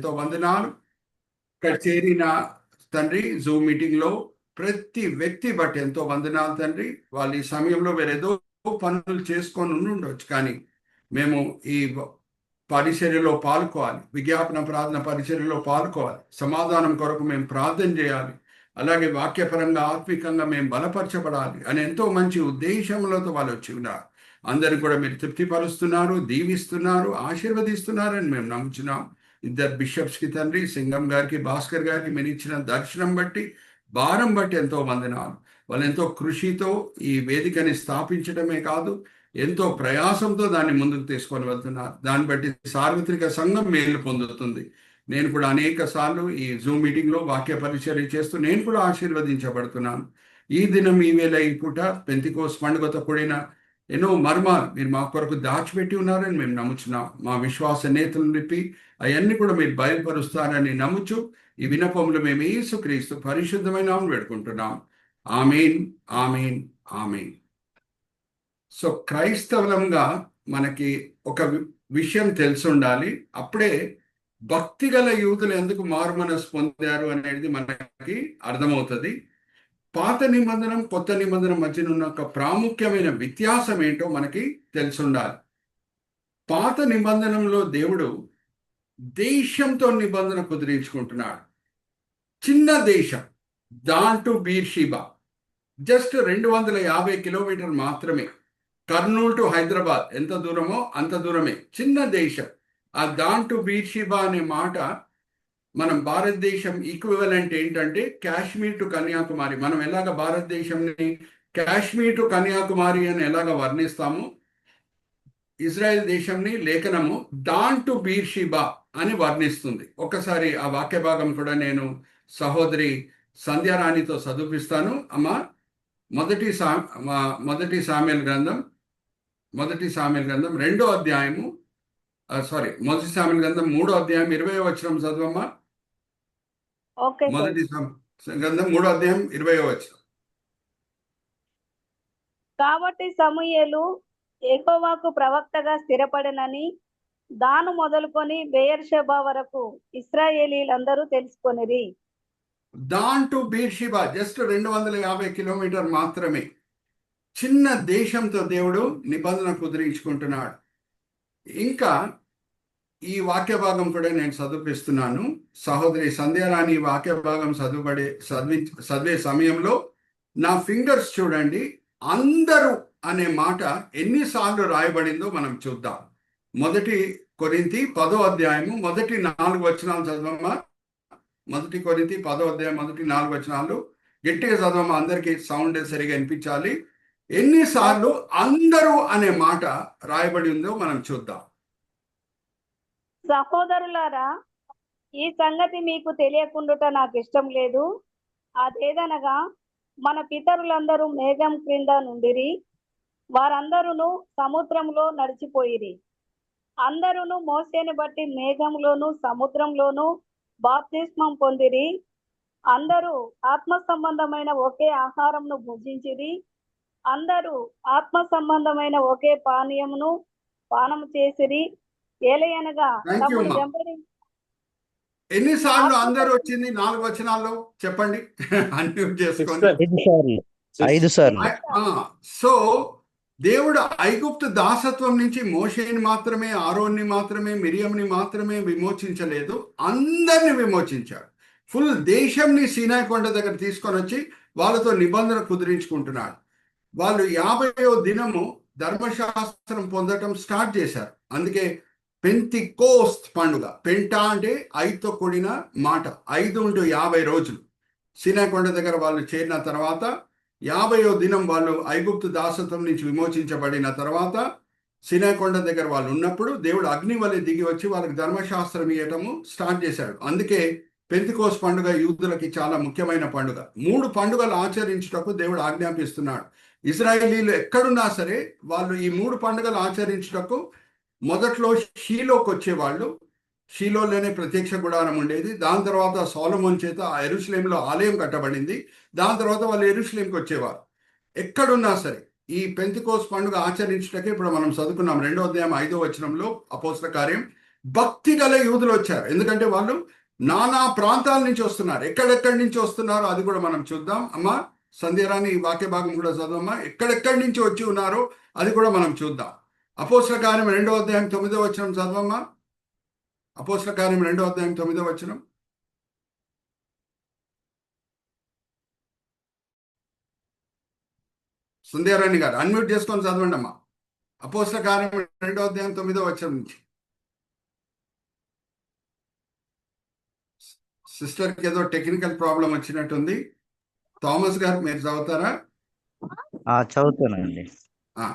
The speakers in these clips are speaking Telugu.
ఎంతో వందనాలు. ఇక్కడ చేరిన తండ్రి జూమ్ మీటింగ్లో ప్రతి వ్యక్తి బట్టి ఎంతో వందనాలు తండ్రి. వాళ్ళు ఈ సమయంలో వేరేదో పనులు చేసుకొని ఉండొచ్చు, కానీ మేము ఈ పరిచర్యలో పాల్గొవాలి, విజ్ఞాపన ప్రార్థన పరిచర్యలో పాల్గొవాలి. సమాధానం కొరకు మేము ప్రార్థన చేయాలి, అలాగే వాక్యపరంగా ఆత్మికంగా మేము బలపరచబడాలి అని ఎంతో మంచి ఉద్దేశంలోతో వాళ్ళు వచ్చి ఉన్నారు. అందరిని కూడా మీరు తృప్తిపరుస్తున్నారు, దీవిస్తున్నారు, ఆశీర్వదిస్తున్నారని మేము నమ్ముచున్నాం. ఇద్దరు బిషప్స్కి తండ్రి, సింగం గారికి, భాస్కర్ గారికి మీరు ఇచ్చిన దర్శనం బట్టి, భారం బట్టి ఎంతో వందనాలు. వాళ్ళు ఎంతో కృషితో ఈ వేదికని స్థాపించడమే కాదు, ఎంతో ప్రయాసంతో దాన్ని ముందుకు తీసుకొని వెళ్తున్నారు. దాన్ని బట్టి సార్వత్రిక సంఘం మేలు పొందుతుంది. నేను కూడా అనేక సార్లు ఈ జూమ్ మీటింగ్లో వాక్య పరిచర్య చేస్తూ నేను కూడా ఆశీర్వదించబడుతున్నాను. ఈ దినం ఈ వేళ ఈ పూట పెంతికోస్ పండుగతో కూడిన ఎన్నో మర్మాలు మీరు మా కొరకు దాచిపెట్టి ఉన్నారని మేము నమ్ముచున్నాం. మా విశ్వాస నేతలను నిప్పి అవన్నీ కూడా మీరు బయలుపరుస్తారని నమ్ముచు ఈ వినపములు మేము యేసుక్రీస్తు పరిశుద్ధమైన వేడుకుంటున్నాం. ఆమేన్, ఆమేన్, ఆమేన్. సో క్రైస్తవులంగా మనకి ఒక విషయం తెలిసి ఉండాలి. అప్పుడే భక్తి గల యూతులు ఎందుకు మారు మనసు పొందారు అనేది మనకి అర్థమవుతుంది. పాత నిబంధన కొత్త నిబంధన మధ్యన ఉన్న ఒక ప్రాముఖ్యమైన వ్యత్యాసం ఏంటో మనకి తెలిసి ఉండాలి. పాత నిబంధనలో దేవుడు దేశంతో నిబంధన కుదిరించుకుంటున్నాడు. చిన్న దేశం, దాన్ టు బీర్షిబా, జస్ట్ 250 కిలోమీటర్ మాత్రమే. కర్నూలు టు హైదరాబాద్ ఎంత దూరమో అంత దూరమే, చిన్న దేశం. ఆ దాన్ టు బీర్షిబా అనే మాట మనం భారతదేశం ఈక్వివలెంట్ ఏంటంటే కాశ్మీర్ టు కన్యాకుమారి. మనం ఎలాగ భారతదేశంని కాశ్మీర్ టు కన్యాకుమారి అని ఎలాగ వర్ణిస్తామో, ఇజ్రాయెల్ దేశంని లేఖనము దాన్ టు బీర్షిబా అని వర్ణిస్తుంది. ఒకసారి ఆ వాక్య భాగం కూడా నేను సహోదరి సంధ్యారాణితో చదివిస్తాను. అమ్మ, మొదటి సామ్యుయేలు గ్రంథం 2వ అధ్యాయము, మొదటి సామ్యుయేలు గ్రంథం 3వ అధ్యాయం 20వ వచనం చదవమ్మా. మొదటి గ్రంథం 3వ అధ్యాయం 20వ వచనం. కాబట్టి సమూయేలు యెహోవాకు ప్రవక్తగా స్థిరపడనని దాను మొదలుకొని బెయేర్షెబా వరకు ఇశ్రాయేలీలందరూ తెలుసుకొనిరి. దాన్ టు బీర్షిబా జస్ట్ 250 కిలోమీటర్ మాత్రమే. చిన్న దేశంతో దేవుడు నిబంధన కుదిరించుకుంటున్నాడు. ఇంకా ఈ వాక్య భాగం కూడా నేను చదివిస్తున్నాను. సహోదరి సంధ్యారాణి వాక్య భాగం చదివే సమయంలో నా ఫింగర్స్ చూడండి, అందరూ అనే మాట ఎన్నిసార్లు రాయబడిందో మనం చూద్దాం. 1 కొరింథీ 10వ అధ్యాయము మొదటి 4 వచనాలు చదవమ్మా. 1 కొరింథీ 10వ అధ్యాయం మొదటి 4 వచనాలు గట్టిగా చదవమ్మా, అందరికీ సౌండ్ సరిగా వినిపించాలి. ఎన్నిసార్లు అందరూ అనే మాట రాయబడి ఉందో మనం చూద్దాం. సహోదరులారా, ఈ సంగతి మీకు తెలియకుండుట నాకు ఇష్టం లేదు. అదేదనగా మన పితరులందరూ మేఘం క్రింద నుండిరి, వారందరూ సముద్రంలో నడిచిపోయిరి. అందరూ మోసేని బట్టి మేఘంలోను సముద్రంలోను బాప్తిస్మం పొందిరి. అందరూ ఆత్మ సంబంధమైన ఒకే ఆహారంను భుజించిరి. అందరూ ఆత్మ సంబంధమైన ఒకే పానీయమును పానము చేసిరి. ఏలయనగా ఎన్నిసార్లు అందరూ వచ్చింది 4 వచనాల్లో చెప్పండి. అన్ని చేసుకోండి. 5 సార్లు. సో దేవుడు ఐగుప్తు దాసత్వం నుంచి మోషేని మాత్రమే, ఆరోన్ని మాత్రమే, మిరియంని మాత్రమే విమోచించలేదు, అందరిని విమోచించాడు. ఫుల్ దేశంని సీనాయి కొండ దగ్గర తీసుకొని వచ్చి వాళ్ళతో నిబంధన కుదిరించుకుంటున్నాడు. వాళ్ళు 50వ దినము ధర్మశాస్త్రం పొందటం స్టార్ట్ చేశారు. అందుకే పెంతికోస్త్ పండుగ, పెంటా అంటే 5తో కూడిన మాట, 5 × 50 రోజులు. సీనాయి కొండ దగ్గర వాళ్ళు చేరిన తర్వాత 50వ దినం వాళ్ళు ఐగుప్తు దాసత్వం నుంచి విమోచించబడిన తర్వాత సీనాయి కొండ దగ్గర వాళ్ళు ఉన్నప్పుడు దేవుడు అగ్ని వలె దిగి వచ్చి వాళ్ళకి ధర్మశాస్త్రం ఇవ్వటము స్టార్ట్ చేశాడు. అందుకే పెంతికోస్ పండుగ యూదులకి చాలా ముఖ్యమైన పండుగ. 3 పండుగలు ఆచరించుటకు దేవుడు ఆజ్ఞాపిస్తున్నాడు. ఇజ్రాయేలీలు ఎక్కడున్నా సరే వాళ్ళు ఈ 3 పండుగలు ఆచరించుటకు మొదట్లో షీలోకి వచ్చేవాళ్ళు. షీలోలోనే ప్రత్యక్ష గుడారం ఉండేది. దాని తర్వాత సొలొమోను చేత యెరూషలేములో ఆలయం కట్టబడింది. దాని తర్వాత వాళ్ళు యెరూషలేంకి వచ్చేవారు. ఎక్కడున్నా సరే ఈ పెంతికోస్ పండుగ ఆచరించుటకే ఇప్పుడు మనం చదువుకున్నాం 2వ అధ్యాయం 5వ వచనంలో అపోస్తల కార్యం భక్తి గల యూదులు వచ్చారు. ఎందుకంటే వాళ్ళు నానా ప్రాంతాల నుంచి వస్తున్నారు. ఎక్కడెక్కడి నుంచి వస్తున్నారో అది కూడా మనం చూద్దాం. అమ్మా సంధ్యరాని ఈ వాక్య భాగం కూడా చదవమ్మా. ఎక్కడెక్కడి నుంచి వచ్చి ఉన్నారో అది కూడా మనం చూద్దాం. అపోస్తల కార్యం 2వ అధ్యాయం 9వ వచనం చదవమ్మా. అపోస్తల కార్యం 2వ అధ్యాయం 9వ వచనం. సంధ్యారాణి గారు అన్మ్యూట్ చేసుకొని చదవండి అమ్మా. అపోస్తల కార్యం 2వ అధ్యాయం 9వ వచనం నుంచి. సిస్టర్కి ఏదో టెక్నికల్ ప్రాబ్లం వచ్చినట్టుంది. థామస్ గారు మీరు చదువుతారా? చదువుతానండి. ఆ,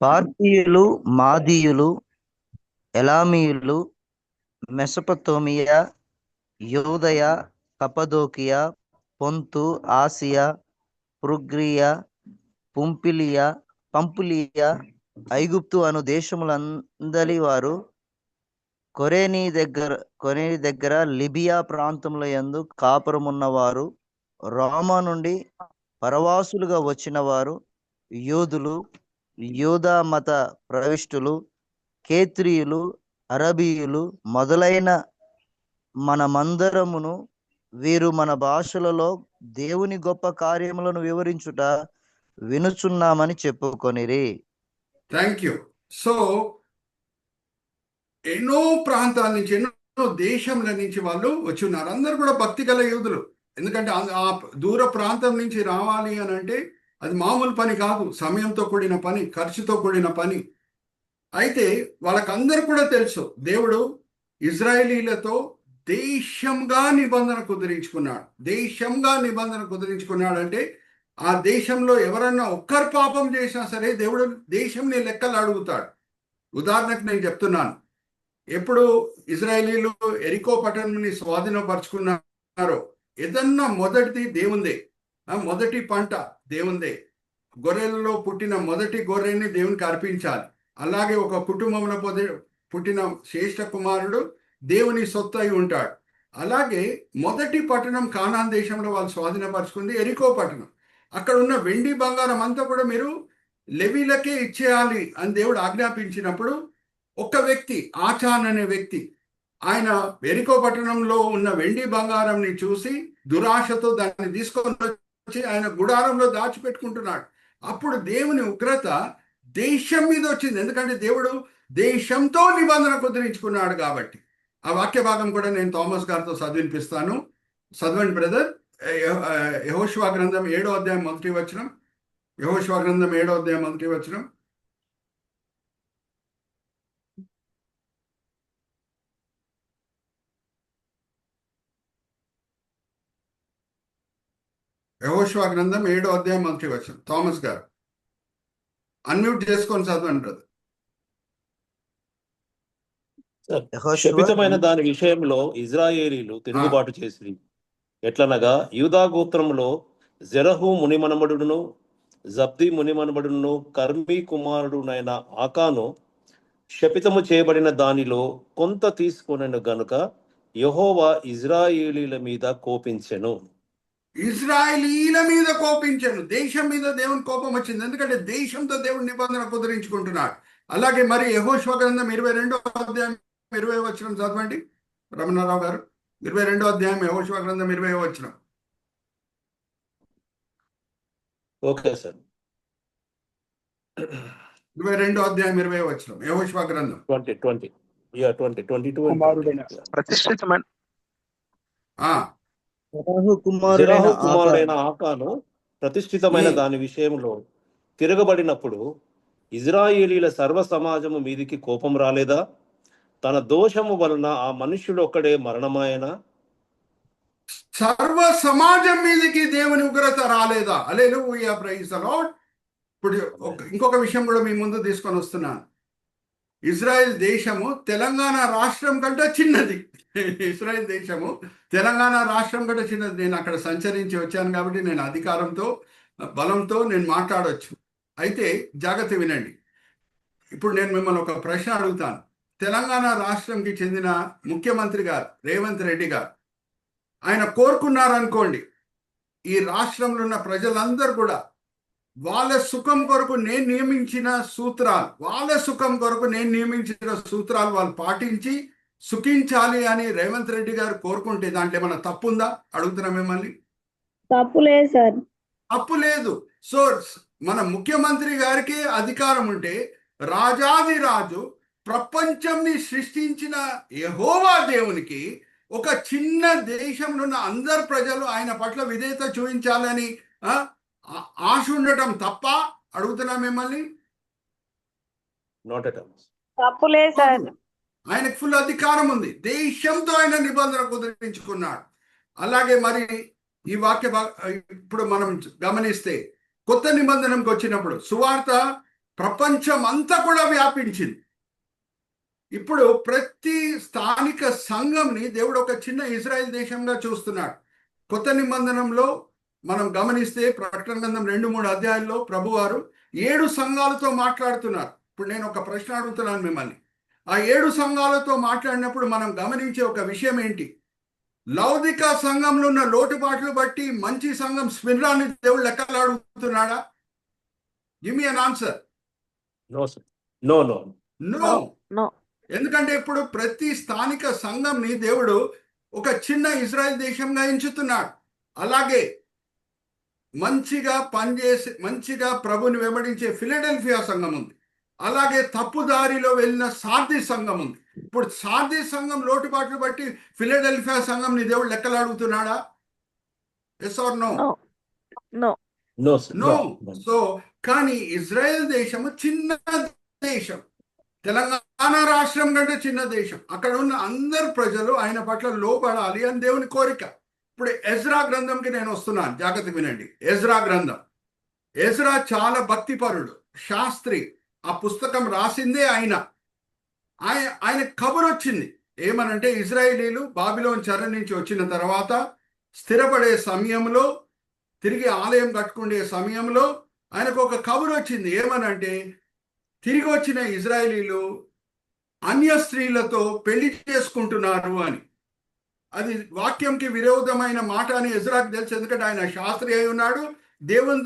పార్తీయులు, మాదీయులు, ఎలామీయులు, మెసొపొతేమియా, యూదయ, కపదోకియా, పొంతు, ఆసియా, ఫ్రుగ్రియా, పంపులియా, ఐగుప్తు అను దేశములందలి వారు కొరేనీ దగ్గర లిబియా ప్రాంతముల యందు కాపురమున్నవారు, రోమా నుండి పరవాసులుగా వచ్చిన వారు, యూదులు, యూదా మత ప్రవిష్టులు, కేత్రియులు, అరబీయులు మొదలైన మనమందరమును వీరు మన భాషలలో దేవుని గొప్ప కార్యములను వివరించుట వినుచున్నామని చెప్పుకొనిరి. Thank you. సో ఎన్నో ప్రాంతాల నుంచి, ఎన్నో దేశంల నుంచి వాళ్ళు వచ్చి ఉన్నారు. అందరూ కూడా భక్తి గల యూదులు. ఎందుకంటే ఆ దూర ప్రాంతం నుంచి రావాలి అని అంటే అది మామూలు పని కాదు. సమయంతో కూడిన పని, ఖర్చుతో కూడిన పని. అయితే వాళ్ళకందరూ కూడా తెలుసు దేవుడు ఇజ్రాయేలీలతో దేశంగా నిబంధన కుదిరించుకున్నాడు. దేశంగా నిబంధన కుదిరించుకున్నాడు అంటే ఆ దేశంలో ఎవరన్నా ఒక్కరు పాపం చేసినా సరే దేవుడు దేశంని లెక్కలు అడుగుతాడు. ఉదాహరణకు నేను చెప్తున్నాను, ఎప్పుడు ఇజ్రాయేలీలు ఎరికో పట్టణంని స్వాధీనపరుచుకున్నారో ఏదన్నా మొదటిది దేవుందే, మొదటి పంట దేవుందే. గొర్రెలలో పుట్టిన మొదటి గొర్రెని దేవునికి అర్పించాలి. అలాగే ఒక కుటుంబంలో పుట్టిన శ్రేష్ఠ కుమారుడు దేవుని సొత్తు అయి ఉంటాడు. అలాగే మొదటి పట్టణం కానాన్ దేశంలో వాళ్ళు స్వాధీనపరుచుకుంది ఎరికో పట్టణం. అక్కడ ఉన్న వెండి బంగారం అంతా కూడా మీరు లెవీలకే ఇచ్చేయాలి అని దేవుడు ఆజ్ఞాపించినప్పుడు ఒక వ్యక్తి, ఆచాన్ అనే వ్యక్తి, ఆయన ఎరికో పట్టణంలో ఉన్న వెండి బంగారంని చూసి దురాశతో దాన్ని తీసుకొని వచ్చి ఆయన గుడారంలో దాచిపెట్టుకుంటున్నాడు. అప్పుడు దేవుని ఉగ్రత దేశం మీద వచ్చింది. ఎందుకంటే దేవుడు దేశంతో నిబంధన కుదిరించుకున్నాడు కాబట్టి. ఆ వాక్య భాగం కూడా నేను థామస్ గారితో చదివినిపిస్తాను. చదవండి బ్రదర్. యెహోషువ గ్రంథం 7వ అధ్యాయం 1వ వచనం. యెహోషువ గ్రంథం 7వ అధ్యాయం 1వ వచనం. యెహోషువ గ్రంథం 7వ అధ్యాయం 1వ వచనం. థామస్ గారు అన్మ్యూట్ చేసుకొని చదవండి బ్రదర్. శపితమైన దాని విషయంలో ఇజ్రాయేలీలు తిరుగుబాటు చేసి ఎట్లనగా యూదా గోత్రంలో జెరహు మునిమనమడును, జబ్ది మునిమనమడును, కర్మీ కుమారుడునైన ఆకాను శపితము చేయబడిన దానిలో కొంత తీసుకొనెను గనుక యెహోవా ఇజ్రాయేలీల మీద కోపించెను. ఇజ్రాయేలీల మీద కోపించాను. దేశం మీద దేవుని కోపం వచ్చింది. ఎందుకంటే దేశంతో దేవుని నిబంధన కుదిరించుకుంటున్నాడు. అలాగే మరి యెహోషువ గ్రంథం 22వ అధ్యాయం 20వ వచనం చదవండి రమణారావు గారు. 22వ అధ్యాయం యెహోషువ గ్రంథం 20వ వచనం. Okay sir. 22వ అధ్యాయం 20వ వచనం యెహోషువ గ్రంథం 22 ప్రతిష్ఠితమైన కుమారుడైన ఆకాను ప్రతిష్ఠితమైన దాని విషయంలో తిరగబడినప్పుడు ఇజ్రాయేలీల సర్వ సమాజము మీదికి కోపం రాలేదా? తన దోషము వలన ఆ మనుష్యుడు ఒక్కడే మరణమాయన? సర్వ సమాజం మీదకి దేవుని ఉగ్రత రాలేదా? హల్లెలూయా, ప్రైజ్ ది లార్డ్. ఇప్పుడు ఇంకొక విషయం కూడా మీ ముందు తీసుకొని వస్తున్నాను. ఇజ్రాయెల్ దేశము తెలంగాణ రాష్ట్రం కంటే చిన్నది. ఇజ్రాయెల్ దేశము తెలంగాణ రాష్ట్రం కంటే చిన్నది. నేను అక్కడ సంచరించి వచ్చాను కాబట్టి నేను అధికారంతో, బలంతో నేను మాట్లాడవచ్చు. అయితే జాగ్రత్త వినండి. ఇప్పుడు నేను మిమ్మల్ని ఒక ప్రశ్న అడుగుతాను. తెలంగాణ రాష్ట్రంకి చెందిన ముఖ్యమంత్రి గారు రేవంత్ రెడ్డి గారు ఆయన కోరుకున్నారనుకోండి, ఈ రాష్ట్రంలో ఉన్న ప్రజలందరూ కూడా వాళ్ళ సుఖం కొరకు నేను నియమించిన సూత్రాలు, వాళ్ళు పాటించి సుఖించాలి అని రేవంత్ రెడ్డి గారు కోరుకుంటే దాంట్లో ఏమైనా తప్పు ఉందా అడుగుతున్నా మిమ్మల్ని. తప్పు లేదు సార్. తప్పు లేదు. సో మన ముఖ్యమంత్రి గారికి అధికారం ఉంటే రాజాది రాజు ప్రపంచంని సృష్టించిన యెహోవా దేవునికి ఒక చిన్న దేశంలో ఉన్న అందరు ప్రజలు ఆయన పట్ల విధేయత చూపించాలని ఆశ ఉండటం తప్ప అడుగుతున్నా మిమ్మల్ని. Not at all. తప్పు లేదు సార్. ఆయనకు ఫుల్ అధికారం ఉంది. దేశంతో ఆయన నిబంధన కుదిరించుకున్నాడు. అలాగే మరి ఈ వాక్య ఇప్పుడు మనం గమనిస్తే కొత్త నిబంధనకు వచ్చినప్పుడు సువార్త ప్రపంచం అంతా కూడా వ్యాపించింది. ఇప్పుడు ప్రతి స్థానిక సంఘంని దేవుడు ఒక చిన్న ఇజ్రాయెల్ దేశంగా చూస్తున్నాడు. కొత్త నిబంధనంలో మనం గమనిస్తే ప్రకటన గ్రంథం 2-3 అధ్యాయాల్లో ప్రభువారు 7 సంఘాలతో మాట్లాడుతున్నారు. ఇప్పుడు నేను ఒక ప్రశ్న అడుగుతున్నాను మిమ్మల్ని. ఆ 7 సంఘాలతో మాట్లాడినప్పుడు మనం గమనించే ఒక విషయం ఏంటి? లౌదిక సంఘంలో ఉన్న లోటుపాట్లు బట్టి మంచి సంఘం స్మిర్నాని దేవుడు లెక్కలు అడుగుతున్నాడా? Give me an answer. No sir. No no no. No. ఎందుకంటే ఇప్పుడు ప్రతి స్థానిక సంఘంని దేవుడు ఒక చిన్న ఇజ్రాయెల్ దేశంగా ఎంచుతున్నాడు. అలాగే మంచిగా పనిచేసి మంచిగా ప్రభుని వెంబడించే ఫిలడెల్ఫియా సంఘం ఉంది. అలాగే తప్పుదారిలో వెళ్ళిన సార్ది సంఘం ఉంది. ఇప్పుడు సార్ది సంఘం లోటుపాట్లు బట్టి ఫిలడెల్ఫియా సంఘం ని దేవుడు లెక్కలు అడుగుతున్నాడా? Yes or no? No. No no. So కానీ ఇజ్రాయెల్ దేశము చిన్న దేశం, తెలంగాణ రాష్ట్రం కంటే చిన్న దేశం. అక్కడ ఉన్న అందరు ప్రజలు ఆయన పట్ల లోబడాలి అని దేవుని కోరిక. ఇప్పుడు ఎజ్రా గ్రంథంకి నేను వస్తున్నాను, జాగ్రత్త వినండి. ఎజ్రా గ్రంథం. ఎజ్రా చాలా భక్తిపరుడు, శాస్త్రి. ఆ పుస్తకం రాసిందే ఆయన కబురు వచ్చింది ఏమనంటే ఇజ్రాయేలీలు బాబిలోన్ చెర నుంచి వచ్చిన తర్వాత స్థిరపడే సమయంలో, తిరిగి ఆలయం కట్టుకునే సమయంలో ఆయనకు ఒక కబురు వచ్చింది. ఏమనంటే తిరిగి వచ్చిన ఇజ్రాయేలీలు అన్య స్త్రీలతో పెళ్లి చేసుకుంటున్నారు అని. అది వాక్యంకి విరోధమైన మాట అని ఎజ్రాకు తెలుసు, ఎందుకంటే ఆయన శాస్త్రి అయి ఉన్నాడు. దేవుని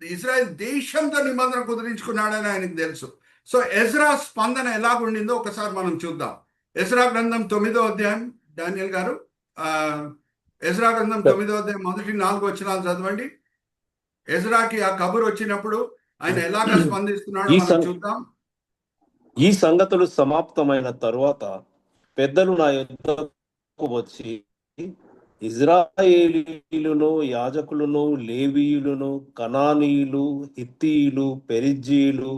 ఇజ్రాయెల్ దేశంతో నిబంధన కుదిరించుకున్నాడని ఆయనకు తెలుసు. సో ఎజ్రా స్పందన ఎలాగుండిందో ఒకసారి మనం చూద్దాం. ఎజ్రా గ్రంథం 9వ అధ్యాయం. డానియల్ గారు ఎజ్రా గ్రంథం 9వ అధ్యాయం మొదటి 4 వచనాలు చదవండి. ఎజ్రాకి ఆ కబురు వచ్చినప్పుడు ఆయన ఎలాగ స్పందిస్తున్నాడో మనం చూద్దాం. ఈ సంగతులు సమాప్తమైన తరువాత పెద్దలు నా యొద్దకు వచ్చి ఇజ్రాయేలీయులను, యాజకులను, లేవీయులను, కనానీయులు, హిత్తీయులు, పెరిజ్జీయులు,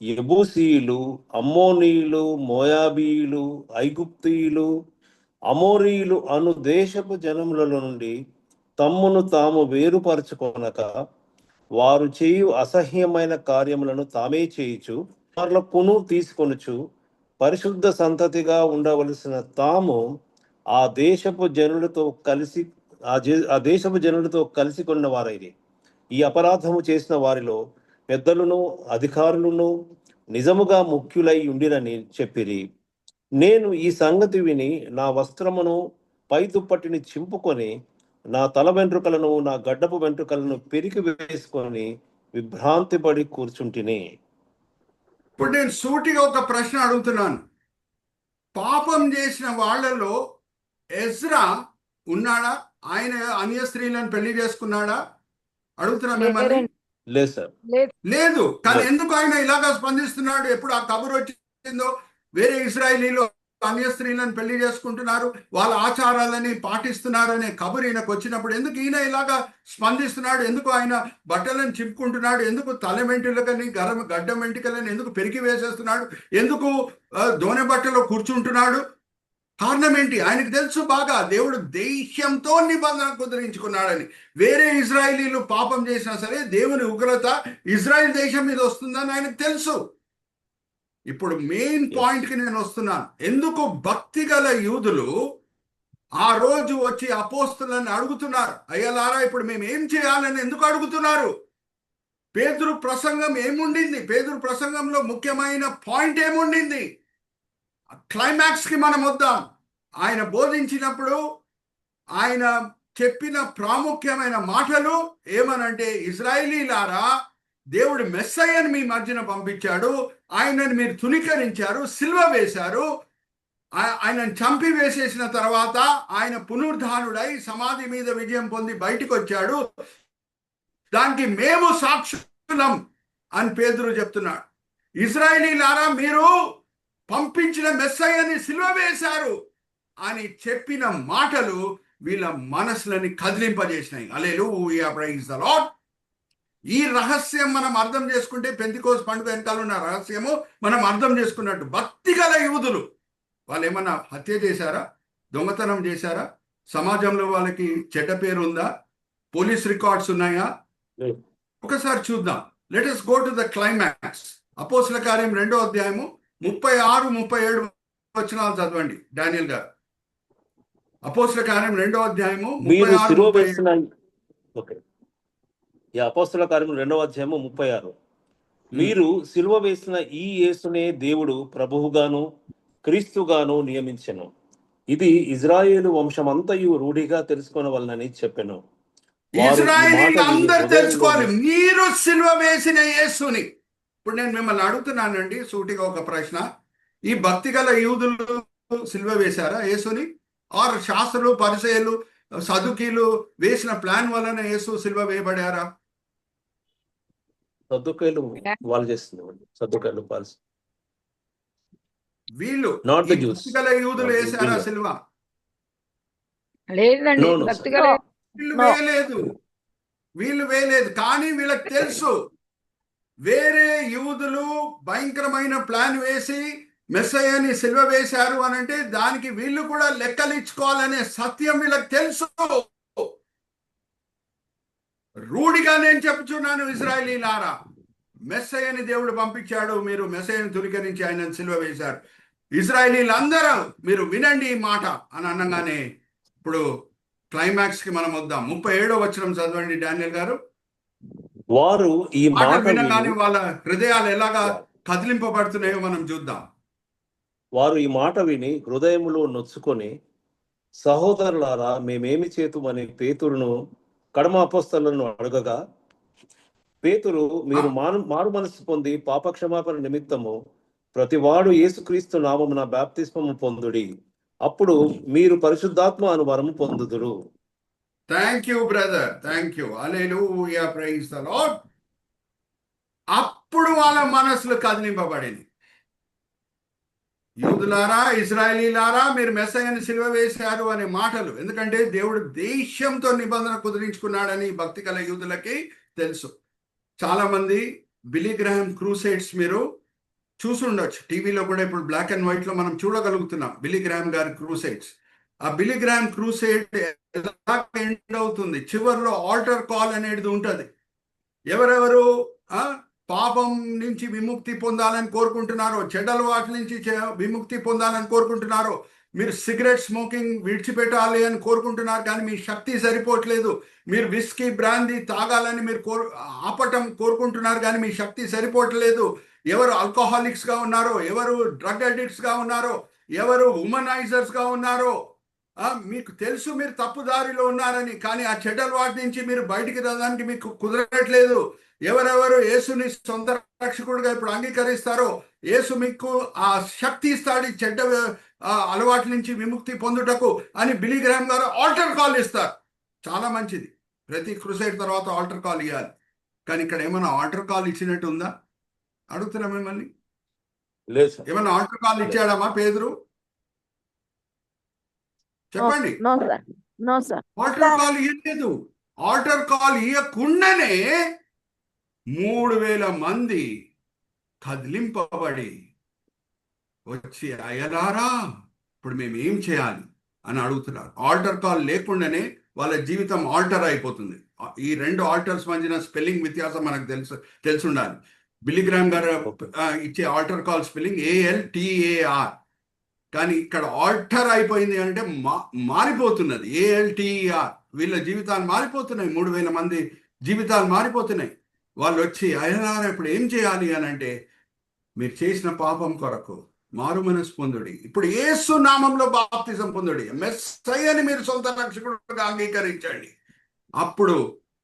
యెబూసీయులు, అమ్మోనీయులు, మోయాబీయులు, ఐగుప్తీయులు, అమోరీయులు అను దేశపు జనములలో నుండి తమ్మును తాము వేరుపరచుకొనక వారు చేయు అసహ్యమైన కార్యములను తామే చేయుచు వార్లకును తీసుకొనుచు పరిశుద్ధ సంతతిగా ఉండవలసిన తాము ఆ దేశపు జనులతో కలిసి కొన్న వారైరి. ఈ అపరాధము చేసిన వారిలో పెద్దలను అధికారులను నిజముగా ముఖ్యులై ఉండిరని చెప్పిరి. నేను ఈ సంగతి విని నా వస్త్రమును పై దుప్పటిని చింపుకొని నా తల వెంట్రుకలను, నా గడ్డపు వెంట్రుకలను పెరికి వేసుకొని విభ్రాంతి పడి కూర్చుంటిని. ఇప్పుడు నేను సూటిగా ఒక ప్రశ్న అడుగుతున్నాను. పాపం చేసిన వాళ్ళలో ఎజ్రా ఉన్నాడా? ఆయన అన్య స్త్రీలను పెళ్లి చేసుకున్నాడా? అడుగుతున్నా మిమ్మల్ని. లేదు సార్. లేదు. కానీ ఎందుకు ఆయన ఇలాగా స్పందిస్తున్నాడు? ఎప్పుడు ఆ కబురు వచ్చిందో వేరే ఇజ్రాయేలీలు అన్య స్త్రీలను పెళ్లి చేసుకుంటున్నారు, వాళ్ళ ఆచారాలని పాటిస్తున్నారు అనే కబురు ఈయనకు వచ్చినప్పుడు ఎందుకు ఈయన ఇలాగా స్పందిస్తున్నాడు? ఎందుకు ఆయన బట్టలను చింపుకుంటున్నాడు? ఎందుకు తల వెంట్రుకలని గడ్డ వెంట్రుకలని ఎందుకు పెరికి వేసేస్తున్నాడు? ఎందుకు దోనె బట్టలో కూర్చుంటున్నాడు? కారణం ఏంటి? ఆయనకు తెలుసు బాగా దేవుడు దేశంతో నిబంధన కుదిరించుకున్నాడని. వేరే ఇజ్రాయేలీలు పాపం చేసినా సరే దేవుని ఉగ్రత ఇజ్రాయెల్ దేశం మీద వస్తుందని ఆయనకు తెలుసు. ఇప్పుడు మెయిన్ పాయింట్ కి నేను వస్తున్నాను. ఎందుకు భక్తి గల యూదులు ఆ రోజు వచ్చి అపోస్తులను అడుగుతున్నారు, అయ్యలారా ఇప్పుడు మేము ఏం చేయాలని ఎందుకు అడుగుతున్నారు? పేతురు ప్రసంగం ఏముండింది? పేతురు ప్రసంగంలో ముఖ్యమైన పాయింట్ ఏముండింది? క్లైమాక్స్ కి మనం వద్దాం. ఆయన బోధించినప్పుడు ఆయన చెప్పిన ప్రాముఖ్యమైన మాటలు ఏమనంటే, ఇజ్రాయేలీలారా, దేవుడు మెస్సయ్యను మీ మధ్యన పంపించాడు, ఆయనను మీరు తునీకరించారు, సిలువ వేశారు, ఆయనను చంపి వేసేసిన తర్వాత ఆయన పునరుద్ధానుడై సమాధి మీద విజయం పొంది బయటికి వచ్చాడు. దానికి మేము సాక్షులం అని పేతురు చెప్తున్నాడు. ఇశ్రాయేలీలారా, మీరు పంపించిన మెస్సయ్యని సిలువ వేశారు అని చెప్పిన మాటలు వీళ్ళ మనసులని కదిలింపజేసినాయి. హల్లెలూయా, ప్రైజ్ ద లార్డ్. ఈ రహస్యం మనం అర్థం చేసుకుంటే, పెంతెకోస్తు పండుగ వెనకాల ఉన్న రహస్యము మనం అర్థం చేసుకున్నట్టు. భక్తి గల యూదులు వాళ్ళు ఏమన్నా హత్య చేశారా? దొంగతనం చేశారా? సమాజంలో వాళ్ళకి చెడ్డ పేరు ఉందా? పోలీస్ రికార్డ్స్ ఉన్నాయా? ఒకసారి చూద్దాం. Let us go to the climax. అపోస్తల కార్యం 2వ అధ్యాయము 36-37 వచనాలు చదవండి డానియల్ గారు. అపోస్తల కార్యం 2వ అధ్యాయము మీరు సిలువ 36-37. వేసిన ఓకే ఈ అపోస్తల కార్యం 2వ అధ్యాయము 36. మీరు సిలువ వేసిన ఈ యేసునే దేవుడు ప్రభువుగాను క్రీస్తుగాను నియమించెను. ఇది ఇజ్రాయేలు వంశమంతయు రూఢిగా తెలుసుకొనవలనని చెప్పెను. ఇశ్రాయేలీయులు అందరూ తెలుసుకోవాలి, మీరు సిలువ వేసిన యేసుని. ఇప్పుడు నేను మిమ్మల్ని అడుగుతున్నానండి సూటిగా ఒక ప్రశ్న. ఈ భక్తి గల యూదులు సిలువ వేశారా యేసుని? ఆర్ శాస్త్రులు, పరిసయ్యులు, సదుకీలు వేసిన ప్లాన్ వలన యేసు సిలువ వేయబడారా? సద్దుకాయలు వాళ్ళు చేస్తున్నారు. సద్దుకాయలు పాల్సి వీళ్ళు Not the ఈ Jews. భక్తి గల యూదులు Not the వేశారా Jews. సిలువ? లేదండి, No, no, భక్తిగా sir. వీళ్ళు No. వేయలేదు, వీళ్ళు వేయలేదు. కానీ వీళ్ళకి తెలుసు, వేరే యూదులు భయంకరమైన ప్లాన్ వేసి మెస్సయ్యని సిలువ వేశారు అని అంటే దానికి వీళ్ళు కూడా లెక్కలు ఇచ్చుకోవాలనే సత్యం వీళ్ళకి తెలుసు. రూఢిగా నేను చెప్తున్నాను, ఇశ్రాయేలీయులారా, మెస్సయ్యని దేవుడు పంపించాడు, మీరు మెస్సయ్యని తురీకరించి ఆయనను సిలువ వేశారు. ఇశ్రాయేలీయులందరూ మీరు వినండి ఈ మాట అని అనగానే ఇప్పుడు క్లైమాక్స్ కి మనం వద్దాం. 37వ వచనం చదవండి డానియల్ గారు. వారు ఈ మాట మాట వినగానే విని వాళ్ళ హృదయాలు ఎలాగా కదిలింపబడుతున్నాయో మనం చూద్దాం. వారు ఈ మాట విని హృదయములో నొచ్చుకొని, సహోదరులారా మేమేమి చేతుమని పేతురును కడమ అపోస్తలులను అడగగా, పేతురు, మీరు మారు మనసు పొంది పాపక్షమాపణ నిమిత్తము ప్రతివాడు యేసుక్రీస్తు నామమున బాప్తిస్మము పొందుడి, అప్పుడు మీరు పరిశుద్ధాత్మ అను వరము పొందుదురు. Thank you brother, thank you. Hallelujah, praise the Lord. అప్పుడు వాళ్ళ మనసులు కదిలింపబడింది. యూదులారా, ఇశ్రాయేలీలారా, మీరు మెస్సయ్యని సిలువ వేశారు అనే మాటలు. ఎందుకంటే దేవుడు దేశంతో నిబంధన కుదిరించుకున్నాడని భక్తి గల యూదులకి తెలుసు. చాలా మంది బిలీ గ్రాహం క్రూసైడ్స్ మీరు చూసుండొచ్చు. టీవీలో కూడా ఇప్పుడు బ్లాక్ అండ్ వైట్ లో మనం చూడగలుగుతున్నాం బిలీ గ్రాహం గారి క్రూసైడ్స్. ఆ బిలీ గ్రాహం క్రూసైడ్ ఎలా ఎండ్ అవుతుంది? చివరిలో ఆల్టర్ కాల్ అనేది ఉంటుంది. ఎవరెవరు పాపం నుంచి విముక్తి పొందాలని కోరుకుంటున్నారో, చెడ్డల వాటి నుంచి విముక్తి పొందాలని కోరుకుంటున్నారో, మీరు సిగరెట్ స్మోకింగ్ విడిచిపెట్టాలి అని కోరుకుంటున్నారు, కానీ మీ శక్తి సరిపోవట్లేదు. మీరు విస్కీ బ్రాందీ తాగాలని మీరు ఆపటం కోరుకుంటున్నారు, కానీ మీ శక్తి సరిపోవట్లేదు. ఎవరు ఆల్కహాలిక్స్ గా ఉన్నారో, ఎవరు డ్రగ్ అడిక్ట్స్ గా ఉన్నారో, ఎవరు ఉమనైజర్స్ గా ఉన్నారో, మీకు తెలుసు మీరు తప్పుదారిలో ఉన్నారని, కానీ ఆ చెడ్డల వాటి నుంచి మీరు బయటికి రావడానికి మీకు కుదరట్లేదు. ఎవరెవరు యేసుని సొంత రక్షకుడిగా ఇప్పుడు అంగీకరిస్తారో, యేసు మీకు ఆ శక్తి ఇస్తాడు చెడ్డ అలవాట్ల నుంచి విముక్తి పొందుటకు అని బిలీ గ్రాహం గారు ఆల్టర్ కాల్ ఇస్తారు. చాలా మంచిది, ప్రతి క్రూసైడ్ తర్వాత ఆల్టర్ కాల్ ఇవ్వాలి. కానీ ఇక్కడ ఏమైనా ఆల్టర్ కాల్ ఇచ్చినట్టు ఉందా అడుగుతున్నా మిమ్మల్ని. లేదు సార్. ఏమైనా ఆల్టర్ కాల్ ఇచ్చాడమ్మా పేతురు? చెప్పండి. No sir. ఆల్టర్ కాల్ ఇవ్వలేదు. ఆల్టర్ కాల్ ఇవ్వకుండానే 3000 మంది కదిలింపబడి వచ్చి, అయ్యలారా ఇప్పుడు మేము ఏం చేయాలి అని అడుగుతున్నారు. ఆల్టర్ కాల్ లేకుండానే వాళ్ళ జీవితం ఆల్టర్ అయిపోతుంది. ఈ 2 ఆల్టర్స్ మధ్యన స్పెల్లింగ్ వ్యత్యాసం మనకు తెలిసి ఉండాలి. బిలీ గ్రాహం గారు ఇచ్చే ఆల్టర్ కాల్ స్పెల్లింగ్ ALTAR, కానీ ఇక్కడ ఆల్టర్ అయిపోయింది అంటే మారిపోతున్నది ALTER. వీళ్ళ జీవితాలు మారిపోతున్నాయి, 3000 మంది జీవితాలు మారిపోతున్నాయి. వాళ్ళు వచ్చి, అయ్యలారా ఇప్పుడు ఏం చేయాలి అని అంటే, మీరు చేసిన పాపం కొరకు మారు మనసు పొందుడి, ఇప్పుడు యేసు నామంలో బాప్తిజం పొందుడి, మెస్సయ్యని మీరు సొంత రక్షకుడుగా అంగీకరించండి. అప్పుడు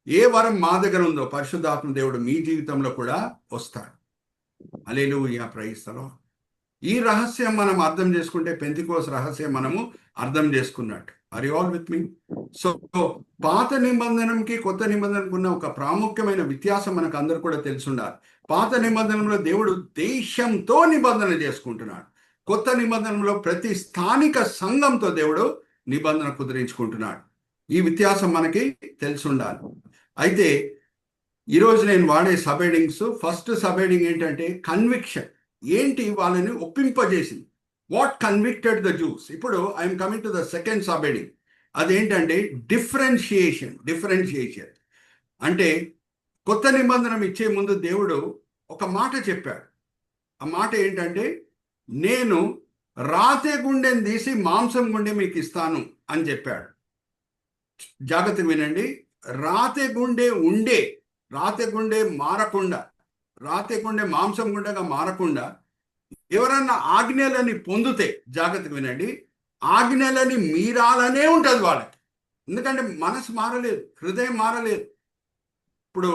ఏ వరం మా దగ్గర ఉందో పరిశుద్ధాత్మ దేవుడు మీ జీవితంలో కూడా వస్తాడు. హల్లెలూయా, ప్రైజ్ ది లార్డ్. ఈ రహస్యం మనం అర్థం చేసుకుంటే పెంతికోస్ రహస్యం మనము అర్థం చేసుకున్నట్టు. Are you all with me? So పాత నిబంధనకి కొత్త నిబంధనకు ఉన్న ఒక ప్రాముఖ్యమైన వ్యత్యాసం మనకు అందరు కూడా తెలుసుండాలి. పాత నిబంధనలో దేవుడు దేశంతో నిబంధన చేసుకుంటున్నాడు. కొత్త నిబంధనలో ప్రతి స్థానిక సంఘంతో దేవుడు నిబంధన కుదిరించుకుంటున్నాడు. ఈ వ్యత్యాసం మనకి తెలుసుండాలి. అయితే ఈరోజు నేను వాడే sub headings, first sub heading ఏంటంటే కన్విక్షన్. ఏంటి వాళ్ళని ఒప్పింపజేసింది? What convicted the Jews? ఇప్పుడు I'm coming to the second sub heading. అదేంటంటే డిఫరెన్షియేషన్. అంటే కొత్త నిబంధన ఇచ్చే ముందు దేవుడు ఒక మాట చెప్పాడు. ఆ మాట ఏంటంటే, నేను రాతి గుండెని తీసి మాంసం గుండె మీకు ఇస్తాను అని చెప్పాడు. జాగ్రత్తగా వినండి. రాతి గుండె మారకుండా, రాతి గుండె మాంసం గుండెగా మారకుండా ఎవరన్నా ఆజ్ఞలని పొందితే, జాగ్రత్తగా వినండి, ఆజ్ఞలని మీరాలనే ఉంటుంది వాళ్ళకి. ఎందుకంటే మనసు మారలేదు, హృదయం మారలేదు. ఇప్పుడు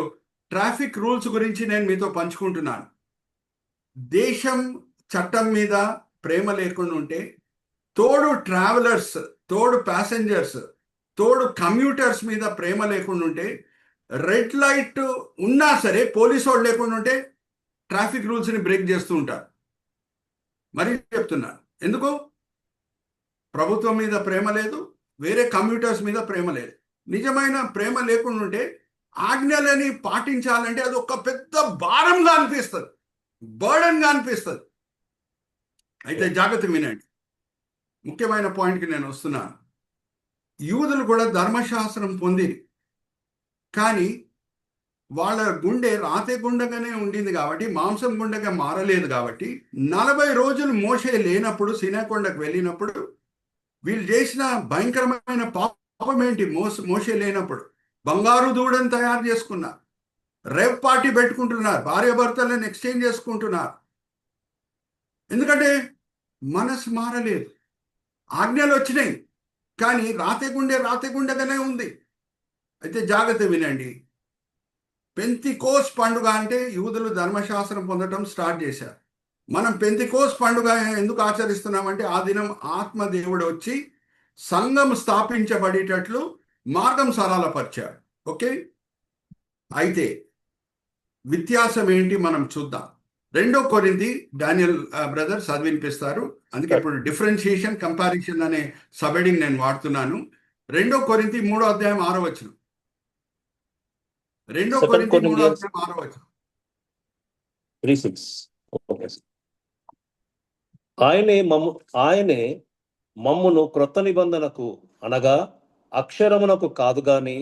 ట్రాఫిక్ రూల్స్ గురించి నేను మీతో పంచుకుంటున్నాను. దేశం చట్టం మీద ప్రేమ లేకుండా ఉంటే, తోడు ట్రావెలర్స్, తోడు ప్యాసింజర్స్, తోడు కమ్యూటర్స్ మీద ప్రేమ లేకుండా ఉంటే, రెడ్ లైట్ ఉన్నా సరే పోలీసు వాళ్ళు లేకుండా ఉంటే ట్రాఫిక్ రూల్స్ని బ్రేక్ చేస్తూ ఉంటారు. మరి చెప్తున్నాను, ఎందుకు? ప్రభుత్వం మీద ప్రేమ లేదు, వేరే కమ్యూటర్స్ మీద ప్రేమ లేదు. నిజమైన ప్రేమ లేకుండా ఉంటే ఆజ్ఞలని పాటించాలంటే అది ఒక పెద్ద భారంగా అనిపిస్తుంది, బర్డన్గా అనిపిస్తుంది. అయితే జాగ్రత్త వినండి, ముఖ్యమైన పాయింట్కి నేను వస్తున్నాను. యూదులు కూడా ధర్మశాస్త్రం పొందిరి, కానీ వాళ్ళ గుండె రాతి గుండెగానే ఉండింది కాబట్టి, మాంసం గుండెగా మారలేదు కాబట్టి 40 రోజులు మోషే లేనప్పుడు, సినాకొండకు వెళ్ళినప్పుడు వీళ్ళు చేసిన భయంకరమైన పాపం ఏంటి? మోషే లేనప్పుడు బంగారు దూడని తయారు చేసుకున్నారు, రేప్ పార్టీ పెట్టుకుంటున్నారు, భార్యాభర్తలను ఎక్స్చేంజ్ చేసుకుంటున్నారు. ఎందుకంటే మనసు మారలేదు. ఆజ్ఞలు వచ్చినాయి కానీ రాతి గుండెగానే ఉంది. అయితే జాగ్రత్త వినండి, పెంతికోస్ పండుగ అంటే యూదులు ధర్మశాస్త్రం పొందడం స్టార్ట్ చేశారు. మనం పెంతికోస్ పండుగ ఎందుకు ఆచరిస్తున్నామంటే, ఆ దినం ఆత్మదేవుడు వచ్చి సంఘం స్థాపించబడేటట్లు మార్గం సరళపరిచాడు. ఓకే, అయితే వ్యత్యాసం ఏంటి మనం చూద్దాం. 2 కొరింథీ డానియల్ బ్రదర్ చదివినిపిస్తారు. అందుకే ఇప్పుడు డిఫరెన్షియేషన్, కంపారిజన్ అనే సబెడింగ్ నేను వాడుతున్నాను. 2 కొరింథీ 3వ అధ్యాయం 6వ వచనం. 2 కొరింథీ 3వ అధ్యాయం 6వ వచనం. 3:6. ఆయనే మమ్మును క్రొత్త నిబంధనకు అనగా అక్షరమునకు కాదు గాని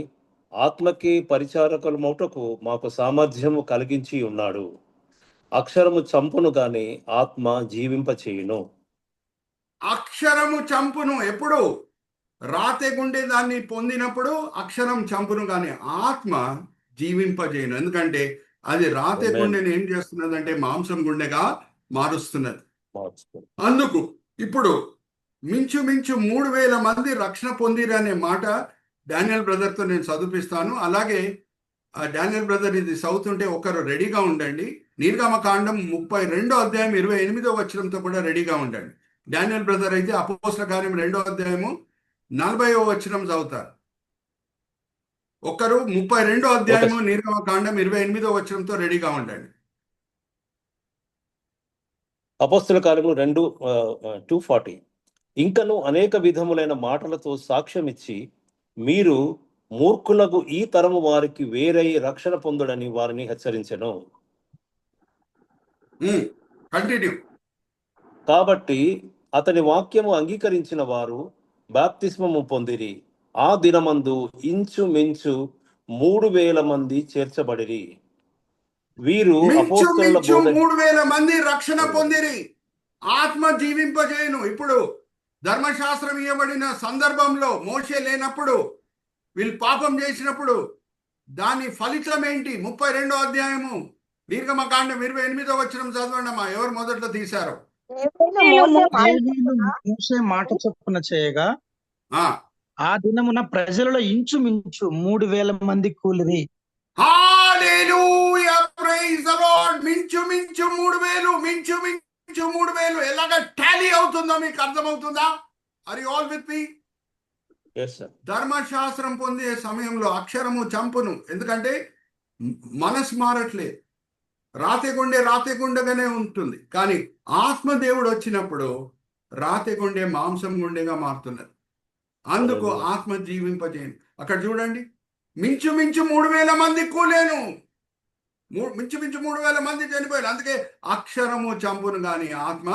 ఆత్మకి పరిచారకులమౌటకు మాకు సామర్థ్యము కలిగించి ఉన్నాడు. అక్షరము చంపును గాని ఆత్మ జీవింపచేయును. అక్షరము చంపును. ఎప్పుడు? రాతి గుండె దాన్ని పొందినప్పుడు అక్షరం చంపును కానీ ఆత్మ జీవింపజేయను. ఎందుకంటే అది రాతి గుండెని ఏం చేస్తున్నదంటే మాంసం గుండెగా మారుస్తున్నది. అందుకు ఇప్పుడు మించుమించు 3000 మంది రక్షణ పొందిరు అనే మాట డానియల్ బ్రదర్తో నేను చదివిస్తాను. అలాగే డానియల్ బ్రదర్ ఇది చదువుతుంటే ఒకరు రెడీగా ఉండండి. నిర్గమకాండం 32వ అధ్యాయం 28వ వచనంతో కూడా రెడీగా ఉండండి. డానియల్ బ్రదర్ అయితే అపోస్తల కార్యం 2వ అధ్యాయము 40వ వచనం చదువుతారు. ఒకరు 32వ అధ్యాయము నిర్గమకాండం 28వ వచనంతో రెడీగా ఉండండి. అపోస్తల కార్యములు 2:40. ఇంకను అనేక విధములైన మాటలతో సాక్ష్యం ఇచ్చి, మీరు మూర్ఖులకు ఈ తరము వారికి వేరై రక్షణ పొందుడని వారిని హెచ్చరించెను. కంటిన్యూ. కాబట్టి అతని వాక్యము అంగీకరించిన వారు బాప్తిస్మము పొందిరి. ఆ దినమందు ఇంచుమించు 3000 మంది చేర్చబడిరి. వీరు అపోస్తలుల 3000 మంది రక్షణ పొందిరి. ఆత్మ జీవింపజేయను. ఇప్పుడు ధర్మశాస్త్రం ఇవ్వబడిన సందర్భంలో మోషే లేనప్పుడు వీళ్ళు పాపం చేసినప్పుడు దాని ఫలితం ఏంటి? 32వ అధ్యాయము నిర్గమకాండం 28వ వచనం చదవండి అమ్మా. ఎవరు మొదట్లో తీశారు? మోషే మాట చొప్పున చేయగా ఆ దినమున ప్రజలలో ఇంచుమించు 3000 మంది కూలిరి. Hallelujah, praise the Lord. మించుమించు 3000, ఇంచుమించు 3000 ఎలాగ టాలీ అవుతుందో మీకు అర్థమవుతుందా? Are you all with me? Yes sir. ధర్మశాస్త్రం పొందే సమయంలో అక్షరము చంపును, ఎందుకంటే మనసు మారట్లేదు, రాతిగుండెగానే ఉంటుంది. కానీ ఆత్మదేవుడు వచ్చినప్పుడు రాతిగుండె మాంసం గుండెగా మారుతున్నది. అందుకు ఆత్మ జీవింపజేయండి. అక్కడ చూడండి, మించుమించు 3000 మంది కూలేను, మించుమించు 3000 మంది చనిపోయారు. అందుకే అక్షరము చంపును గాని ఆత్మ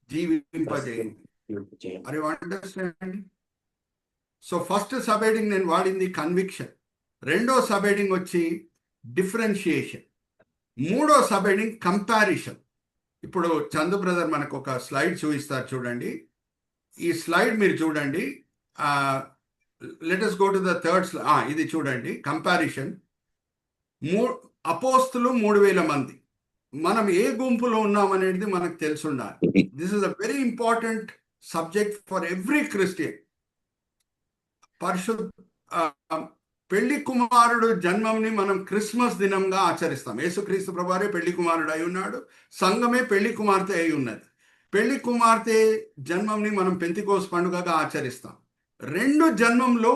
జీవింపజేయండి. అరే understand? So first sub heading నేను వాడింది కన్విక్షన్, రెండో సబ్ హెడింగ్ వచ్చి డిఫరెన్షియేషన్, మూడో సబ్ హెడింగ్ కంపారిషన్. ఇప్పుడు చందు బ్రదర్ మనకు ఒక స్లైడ్ చూపిస్తారు, చూడండి. ఈ స్లైడ్ మీరు చూడండి. Let us go to the third slide. ఇది చూడండి, కంపారిషన్. అపోస్తులు 3000 మంది. మనం ఏ గుంపులో ఉన్నామనేది మనకు తెలిసి ఉండాలి. This is a very important subject for every Christian. పెళ్లి కుమారుడు జన్మంని మనం క్రిస్మస్ దినంగా ఆచరిస్తాం. యేసుక్రీస్తు ప్రభువారే పెళ్లి కుమారుడు అయి ఉన్నాడు, సంఘమే పెళ్లి కుమార్తె అయి ఉన్నది. పెళ్లి కుమార్తె జన్మంని మనం పెంతికోస్ పండుగగా ఆచరిస్తాం. రెండు జన్మంలో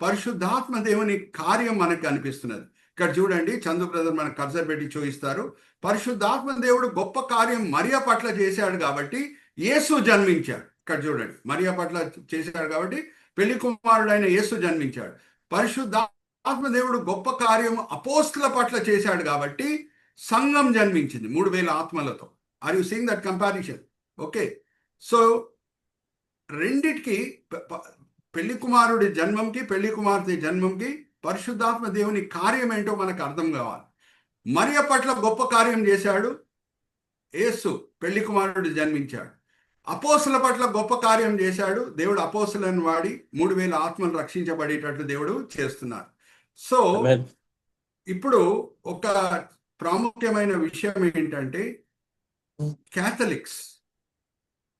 పరిశుద్ధాత్మ దేవుని కార్యం మనకు కనిపిస్తున్నది. ఇక్కడ చూడండి, చందు బ్రదర్ మనకు కర్సర్ పెట్టి చూపిస్తారు. పరిశుద్ధాత్మ దేవుడు గొప్ప కార్యం మరియ పట్ల చేశాడు కాబట్టి యేసు జన్మించాడు. ఇక్కడ చూడండి, మరియ పట్ల చేశాడు కాబట్టి పెళ్లి కుమారుడైన యేసు జన్మించాడు. పరిశుద్ధాత్మ దేవుడు గొప్ప కార్యం అపోస్తుల పట్ల చేశాడు కాబట్టి సంఘం జన్మించింది 3000 ఆత్మలతో. Are you seeing that comparison? Okay. So రెండిటికి, పెళ్లి కుమారుడి జన్మంకి పెళ్లి కుమార్తె జన్మంకి పరిశుద్ధాత్మ దేవుని కార్యం ఏంటో మనకు అర్థం కావాలి. మరియ పట్ల గొప్ప కార్యం చేశాడు యేసు, పెళ్లి కుమారుడు జన్మించాడు. అపోస్తుల పట్ల గొప్ప కార్యం చేశాడు దేవుడు, అపోస్తులను వాడి 3000 ఆత్మలు రక్షించబడేటట్లు దేవుడు చేస్తున్నారు. సో ఇప్పుడు ఒక ప్రాముఖ్యమైన విషయం ఏంటంటే, క్యాథలిక్స్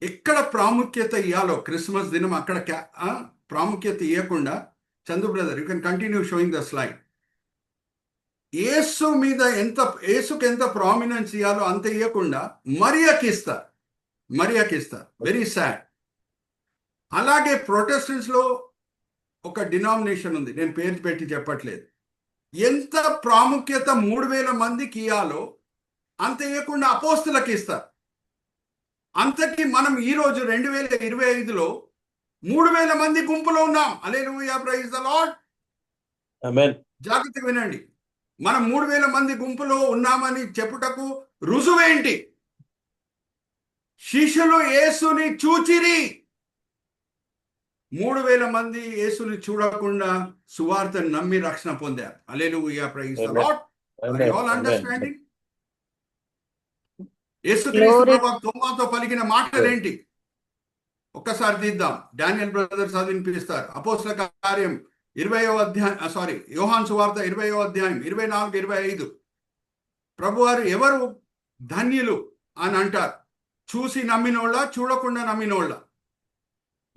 ఎక్కడ ప్రాముఖ్యత ఇవ్వాలో క్రిస్మస్ దినం అక్కడ ప్రాముఖ్యత ఇవ్వకుండా, Chandu brother you can continue showing the slide. యేసుకి ఎంత ప్రామినెన్స్ ఇవ్వాలో అంత ఇవ్వకుండా మరియకి ఇస్తారు. Very sad. అలాగే ప్రొటెస్టెంట్స్ లో ఒక డినామినేషన్ ఉంది, నేను పేరు పెట్టి చెప్పట్లేదు. ఎంత ప్రాముఖ్యత 3000 మందికి ఇవ్వాలో అంత ఇవ్వకుండా అపోస్తులకు ఇస్తారు. అంతకి మనం ఈరోజు 2025లో 3000 మంది గుంపులో ఉన్నాం. హల్లెలూయా, ప్రైజ్ ద లార్డ్. ఆమేన్. జాగ్రత్తగా వినండి, మనం 3000 మంది గుంపులో ఉన్నామని చెప్పుటకు రుజువేంటి? శిష్యులు యేసుని చూచిరి. 3000 మంది యేసుని చూడకుండా సువార్తను నమ్మి రక్షణ పొందారు. Hallelujah, praise the Lord. Are you all understanding? యేసుక్రీస్తు ప్రభువు తోమాతో పలికిన మాటలేంటి? ఒక్కసారి తీద్దాం. డానియల్ బ్రదర్ చదివినిపిస్తారు. అపోస్తల కార్యం 20వ అధ్యాయం, యోహాను సువార్త 20వ అధ్యాయం 24, 25. ప్రభువారు ఎవరు ధన్యులు అని అంటారు? చూసి నమ్మినోళ్ళ, చూడకుండా నమ్మినోళ్ళ?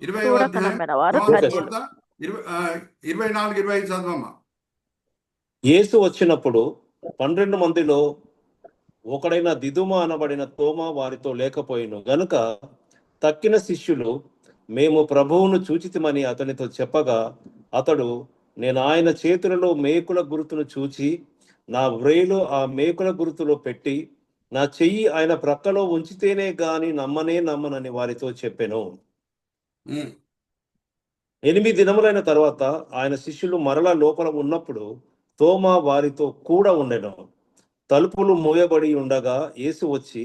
20వ అధ్యాయం 24, 25 చదవమ్మా. యేసు వచ్చినప్పుడు 12 మందిలో ఒకడైన దిదుమ అనబడిన తోమా వారితో లేకపోయిను గనుక తక్కిన శిష్యులు మేము ప్రభువును చూచితిమని అతనితో చెప్పగా, అతడు, నేను ఆయన చేతులలో మేకుల గుర్తును చూచి నా వ్రేలు ఆ మేకుల గుర్తులో పెట్టి నా చెయ్యి ఆయన ప్రక్కలో ఉంచితేనే గాని నమ్మనని వారితో చెప్పెను. 8 దినములైన తర్వాత ఆయన శిష్యులు మరలా లోపల ఉన్నప్పుడు తోమా వారితో కూడా ఉండెను. తలుపులు మూయబడి ఉండగా యేసు వచ్చి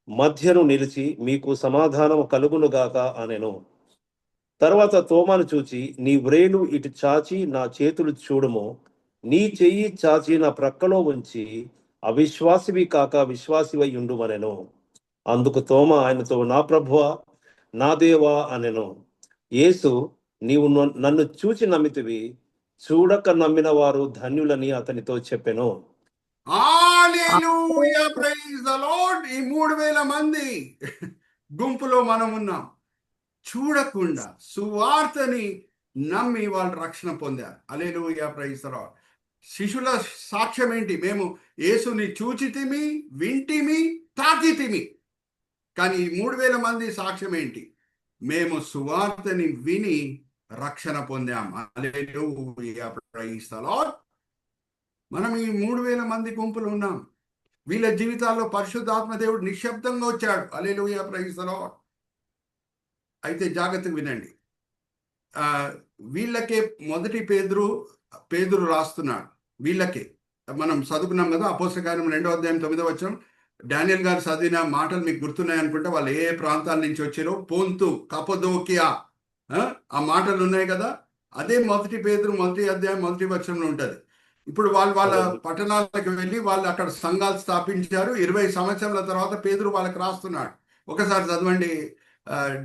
మధ్యను నిలిచి, మీకు సమాధానం కలుగునుగాక అనెను. తర్వాత తోమాను చూచి, నీ వ్రేలు ఇటు చాచి నా చేతులు చూడుము, నీ చెయ్యి చాచి నా ప్రక్కలో ఉంచి అవిశ్వాసివి కాక విశ్వాసివై ఉండుమనెను. అందుకు తోమా ఆయనతో, నా ప్రభువా, నా దేవా అనెను. యేసు, నీవు నన్ను చూచి నమ్మితివి, చూడక నమ్మిన వారు ధన్యులని అతనితో చెప్పెను. హల్లెలూయా, ప్రైజ్ ద లార్డ్. ఈ 3000 మంది గుంపులో మనం ఉన్నాం. చూడకుండా సువార్తని నమ్మి వాళ్ళు రక్షణ పొందారు. Hallelujah, praise the lord. శిష్యుల సాక్ష్యం ఏంటి? మేము యేసుని చూచితిమి, వింటిమి, తాకితిమి. కానీ ఈ 3000 మంది సాక్ష్యం ఏంటి? మేము సువార్తని విని రక్షణ పొందాం. హల్లెలూయా, ప్రైజ్ ది లార్డ్. మనం ఈ 3000 మంది గుంపులు ఉన్నాం. వీళ్ళ జీవితాల్లో పరిశుద్ధాత్మ దేవుడు నిశ్శబ్దంగా వచ్చాడు. హల్లెలూయా, ప్రైజ్ ది లార్డ్. అయితే జాగ్రత్తగా వినండి. వీళ్ళకే మొదటి పేతురు రాస్తున్నాడు. వీళ్ళకే మనం చదువుకున్నాం కదా, అపోస్తల కార్యం 2వ అధ్యాయం 9వ వచనం. డానియల్ గారు చదివిన మాటలు మీకు గుర్తున్నాయి అనుకుంటే, వాళ్ళు ఏ ప్రాంతాల నుంచి వచ్చారో, పొంతు, కపదోకియా, ఆ మాటలు ఉన్నాయి కదా. అదే మొదటి పేతురు 1వ అధ్యాయం 1వ వచనంలో ఉంటుంది. ఇప్పుడు వాళ్ళ పట్టణాలకు వెళ్ళి వాళ్ళు అక్కడ సంఘాలు స్థాపించారు. 20 సంవత్సరాల తర్వాత పేతురు వాళ్ళకి రాస్తున్నాడు. ఒకసారి చదవండి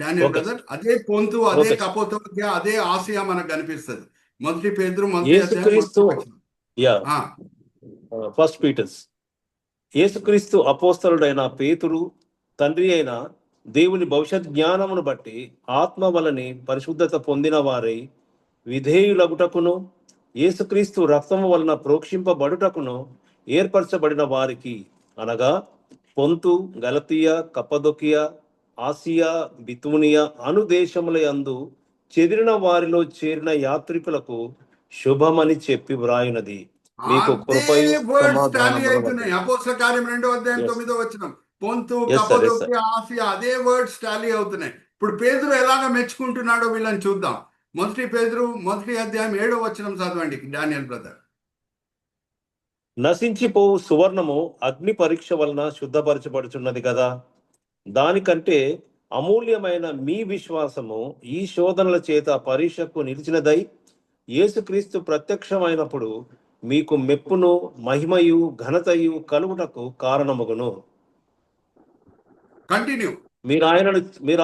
డానియల్ బ్రదర్. అదే పొంతు, అదే కపదోకియా, అదే ఆసియా మనకు కనిపిస్తుంది. మొదటి పేతురు 1వ అధ్యాయం. First Peter's. యేసుక్రీస్తు అపోస్తలుడైన పేతురు, తండ్రి అయిన దేవుని భవిష్యత్ జ్ఞానమును బట్టి ఆత్మ వలని పరిశుద్ధత పొందిన వారై విధేయులగుటకును, యేసుక్రీస్తు రక్తము వలన ప్రోక్షింపబడుటకును ఏర్పరచబడిన వారికి, అనగా పొంతు, గలతీయ, కప్పదొకియా, ఆసియా, బితూనియా అను దేశముల యందు చెదిరిన వారిలో చేరిన యాత్రికులకు శుభమని చెప్పి వ్రాయినది. మీకు కృపయు సమాధానమును. అపోస్తల కార్యం 2వ అధ్యాయం 9వ వచనం. పొంతు, కపదొకియా, ఆసియా, అదే వర్డ్స్ టాలీ అవుతున్నాయి. ఇప్పుడు పేతురు ఎలాగ మెచ్చుకుంటున్నాడో వీళ్ళని చూద్దాం. మొదటి పేతురు 1వ అధ్యాయం 7వ వచనం చదవండి డానియల్ బ్రదర్. నశించిపోవు సువర్ణము అగ్ని పరీక్ష వలన శుద్ధపరచబడుచున్నది కదా. దానికంటే అమూల్యమైన మీ విశ్వాసము ఈ శోధనల చేత పరీక్షకు నిలిచినదై యేసుక్రీస్తు ప్రత్యక్షమైనప్పుడు మీకు మెప్పును, మహిమయు, ఘనతయు కలుగుటకు కారణమగును. కంటిన్యూ. మీరు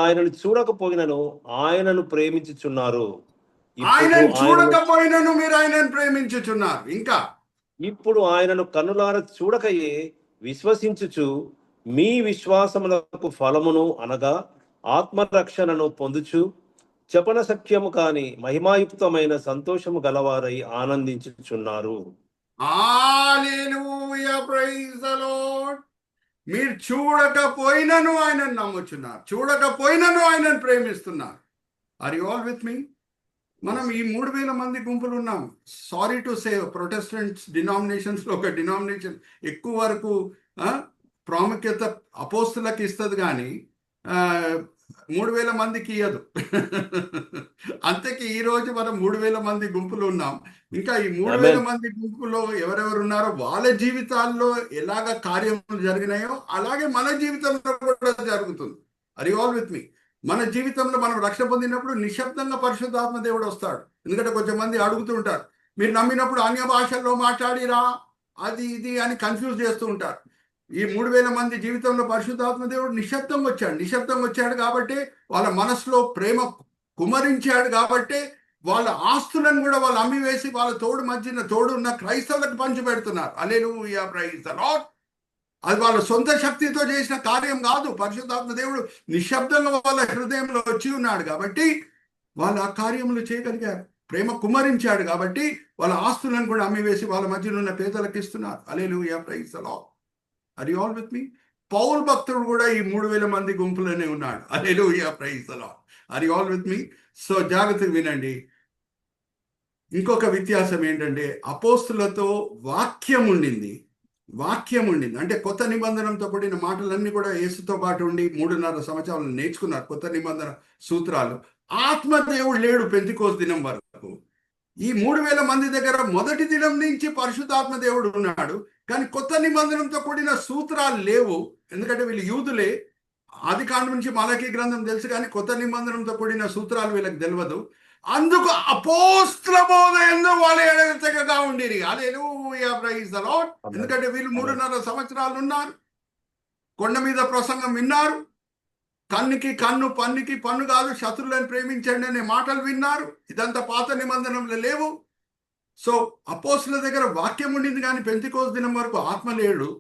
ఆయనను చూడకపోయినను ఆయనను ప్రేమించుచున్నారు. ఆయనను చూడకపోయినను మీరు ఆయనను ప్రేమించుచున్నారు. ఇంకా ఇప్పుడు ఆయనను కన్నులార చూడకయే విశ్వసించుచు మీ విశ్వాసములకు ఫలమును, అనగా ఆత్మరక్షణను పొందుచు చెప్పన సఖ్యము కాని మహిమాయుక్తమైన సంతోషము గలవారై ఆనందించుచున్నారు. హల్లెలూయా, ప్రైజ్ ది లార్డ్. మీరు చూడకపోయినను ఆయనను నమ్ముచున్నారు, చూడకపోయినను ఆయనను ప్రేమిస్తున్నారు. ఆర్ యు ఆల్ విత్ మీ? మనం ఈ 3000 మంది గుంపులు ఉన్నాం. Sorry to say, Protestants denominations లో ఒక డినామినేషన్ ఎక్కువ వరకు ప్రాముఖ్యత అపోస్తులకు ఇస్తుంది, కానీ 3000 మందికి ఇయ్యదు. అంతకీ ఈ రోజు మనం 3000 మంది గుంపులు ఉన్నాం. ఇంకా ఈ 3000 మంది గుంపులో ఎవరెవరు ఉన్నారో వాళ్ళ జీవితాల్లో ఎలాగ కార్యములు జరిగినాయో అలాగే మన జీవితంలో కూడా జరుగుతుంది. ఆర్ యు ఆల్ విత్ మీ? మన జీవితంలో మనం రక్షణ పొందినప్పుడు నిశ్శబ్దంగా పరిశుద్ధాత్మ దేవుడు వస్తాడు. ఎందుకంటే కొంచెం మంది అడుగుతూ ఉంటారు, మీరు నమ్మినప్పుడు అన్య భాషల్లో మాట్లాడిరా, అది ఇది అని కన్ఫ్యూజ్ చేస్తూ ఉంటారు. ఈ 3000 మంది జీవితంలో పరిశుద్ధాత్మ దేవుడు నిశ్శబ్దంగా వచ్చాడు కాబట్టి, వాళ్ళ మనసులో ప్రేమ కుమరించాడు కాబట్టి, వాళ్ళ ఆస్తులను కూడా వాళ్ళు అమ్మివేసి వాళ్ళ తోడు ఉన్న క్రైస్తవులకు పంచి పెడుతున్నారు. హల్లెలూయా, ప్రైజ్ ది లార్డ్. అది వాళ్ళ సొంత శక్తితో చేసిన కార్యం కాదు. పరిశుద్ధాత్మ దేవుడు నిశ్శబ్దంగా వాళ్ళ హృదయంలో వచ్చి ఉన్నాడు కాబట్టి వాళ్ళు ఆ కార్యములు చేయగలిగారు. ప్రేమ కుమరించాడు కాబట్టి వాళ్ళ ఆస్తులను కూడా అమ్మివేసి వాళ్ళ మధ్యలో ఉన్న పేదలకు ఇస్తున్నారు. Hallelujah, praise the Lord. Are you all with me? పౌలు భక్తుడు కూడా ఈ 3000 మంది గుంపులోనే ఉన్నాడు. Hallelujah, praise the Lord. Are you all with me? So జాగ్రత్తగా వినండి. ఇంకొక వ్యత్యాసం ఏంటంటే, అపోస్తులతో వాక్యం ఉండింది. అంటే కొత్త నిబంధనతో కూడిన మాటలన్నీ కూడా యేసుతో పాటు ఉండి 3.5 సంవత్సరాలు నేర్చుకున్నారు కొత్త నిబంధన సూత్రాలు. ఆత్మదేవుడు లేడు పెంతెకోస్తు దినం వరకు. ఈ 3000 మంది దగ్గర మొదటి దినం నుంచి పరిశుద్ధాత్మ దేవుడు ఉన్నాడు, కానీ కొత్త నిబంధనంతో కూడిన సూత్రాలు లేవు. ఎందుకంటే వీళ్ళు యూదులే. ఆదికాండం నుంచి మలాకీ గ్రంథం తెలుసు, కానీ కొత్త నిబంధనంతో కూడిన సూత్రాలు వీళ్ళకి తెలియదు. అందుకు అపోస్తల బోధ యందు వాళ్ళు ఎడతెగగా ఉండిరి. హల్లెలూయా, ప్రైజ్ ది లార్డ్. ఎందుకంటే వీళ్ళు 3.5 సంవత్సరాలు ఉన్నారు, కొండ మీద ప్రసంగం విన్నారు, కన్నుకి కన్ను, పన్నుకి పన్ను కాదు, శత్రువులను ప్రేమించండి అనే మాటలు విన్నారు. ఇదంతా పాత నిబంధనలు లేవు. సో అపోస్తల దగ్గర వాక్యం ఉండింది, కానీ పెంతెకోస్తు దినం వరకు ఆత్మ లేడు.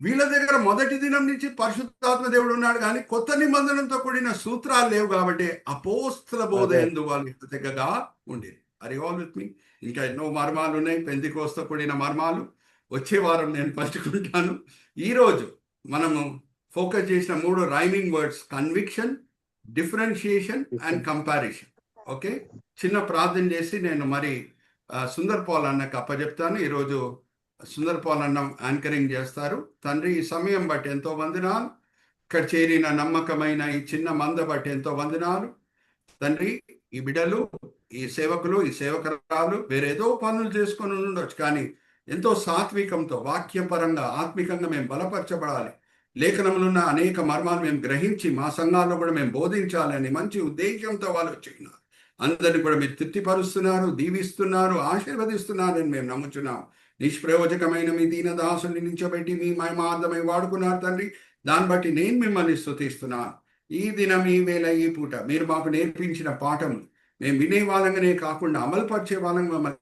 వీళ్ళ దగ్గర మొదటి దినం నుంచి పరిశుద్ధాత్మ దేవుడు ఉన్నాడు, కానీ కొత్త నిబంధనతో కూడిన సూత్రాలు లేవు. కాబట్టి అపోస్తల బోధ యందు వాళ్ళు ఎడతెగగా ఉండేది. ఆర్ యు ఆల్ విత్ మీ? ఇంకా ఎన్నో మర్మాలు ఉన్నాయి, పెంతెకోస్తుతో కూడిన మర్మాలు. వచ్చే వారం నేను పంచుకుంటాను. ఈరోజు మనము ఫోకస్ చేసిన 3 rhyming words: conviction, differentiation and comparison. Okay, చిన్న ప్రార్థన చేసి నేను మరి సుందర్ పాల్ అన్నకు అప్పచెప్తాను. ఈరోజు సుందర్ పాల్ అన్న యాంకరింగ్ చేస్తారు. తండ్రి, ఈ సమయం బట్టి ఎంతో వందనాలు. ఇక్కడ చేరిన నమ్మకమైన ఈ చిన్న మంద బట్టి ఎంతో వందనాలు తండ్రి. ఈ బిడ్డలు, ఈ సేవకులు, ఈ సేవకురాలు వేరేదో పనులు చేసుకొని ఉండొచ్చు, కానీ ఎంతో సాత్వికంతో వాక్యపరంగా ఆత్మికంగా మేము బలపరచబడాలి. లేఖనంలో ఉన్న అనేక మర్మాలు మేము గ్రహించి మా సంఘాల్లో కూడా మేము బోధించాలని మంచి ఉద్దేశంతో వాళ్ళు వచ్చినారు. అందరిని కూడా మీరు తృప్తిపరుస్తున్నారు, దీవిస్తున్నారు, ఆశీర్వదిస్తున్నారని మేము నమ్ముచున్నాం. నిష్ప్రయోజకమైన మీ దీనదాసుని నించబెట్టి మీ మహిమార్థమై వాడుకున్నారు తండ్రి. దాన్ని బట్టి నేను మిమ్మల్ని స్తుతిస్తున్నాను. ఈ దినం, ఈ వేళ, ఈ పూట మీరు మాకు నేర్పించిన పాఠం మేము వినే వాళ్ళంగానే కాకుండా అమలుపరిచే వాళ్ళంగా మమ్మల్ని